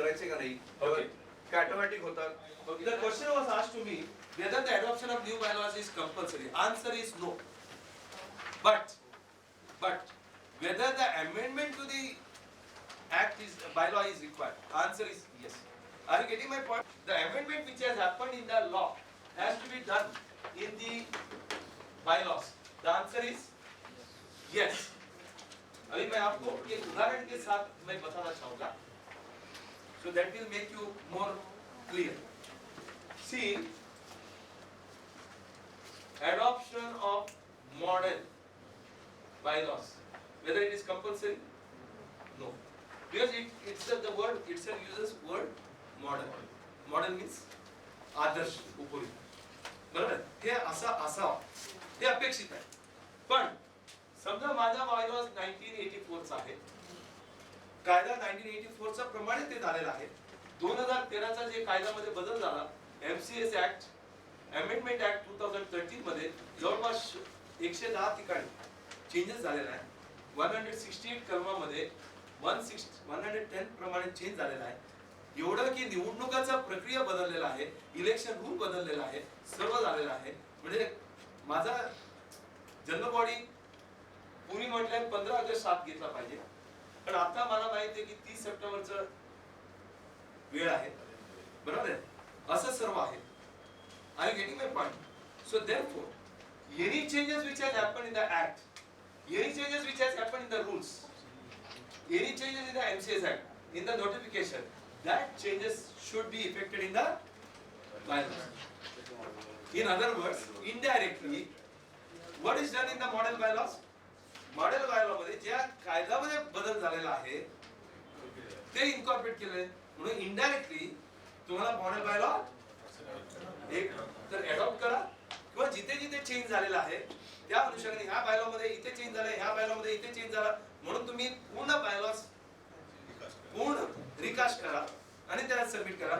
करायचे का नाही? Okay. का ऑटोमॅटिक होतात? The question was asked to me whether the adoption of new bylaws is compulsory. Answer is no. But whether the amendment to the bylaw is required. Answer is yes. Are you getting my point? The amendment which has happened in the law has to be done in the bylaws. The answer is yes. अभी मैं आपको एक उदाहरण के साथ मैं बताना चाहूँगा. So that will make you more clear. See, adoption of model bylaws, whether it is compulsory? No, because the word itself uses word model. Model means आदर्श उपयोगी. बरोबर? हे असा हे अपेक्षित आहे. पण समजा माझा बायलॉज 1984 चा आहे, कायदा 1984 चा प्रमाणे ते झालेला आहे. 2013 चा जे कायद्यामध्ये बदल झाला, MCS ऍक्ट, अमेंडमेंट ऍक्ट 2013 मध्ये जवळपास 110 ठिकाणी चेंजेस झालेला आहे. 168 कलमामध्ये 110 प्रमाणे चेंज झालेला आहे. एवढं की निवडणुकाचा प्रक्रिया बदललेला आहे, इलेक्शन रूल बदललेला आहे, सर्व झालेलं आहे. म्हणजे माझा जनरल बॉडी पूर्वी म्हटलं 15 ऑगस्ट 7 घेतला पाहिजे, पण आता मला माहिती आहे की 30 सप्टेंबरचा वेळ आहे. बरोबर आहे? असं सर्व आहे. I getting my point? So therefore any changes which has happened in the act, any changes which has happened in the rules, any changes in the MCS act, in the notification, that changes should be effected in the bylaws. In other words, indirectly, what is done in the model bylaws? Model bylaw मध्ये ज्या कायद्यामध्ये बदल झालेला आहे ते incorporate केले, म्हणून indirectly तुम्हाला मॉडेल बायलॉ एक तर अडॉप्ट करा, किंवा जिथे जिथे चेंज झालेला आहे त्या अनुषंगाने ह्या बायलॉ मध्ये इथे चेंज झाला, ह्या बायलॉ मध्ये इथे चेंज झाला, म्हणून तुम्ही पूर्ण बायलॉज पूर्ण रिकास्ट करा आणि त्याला सबमिट करा.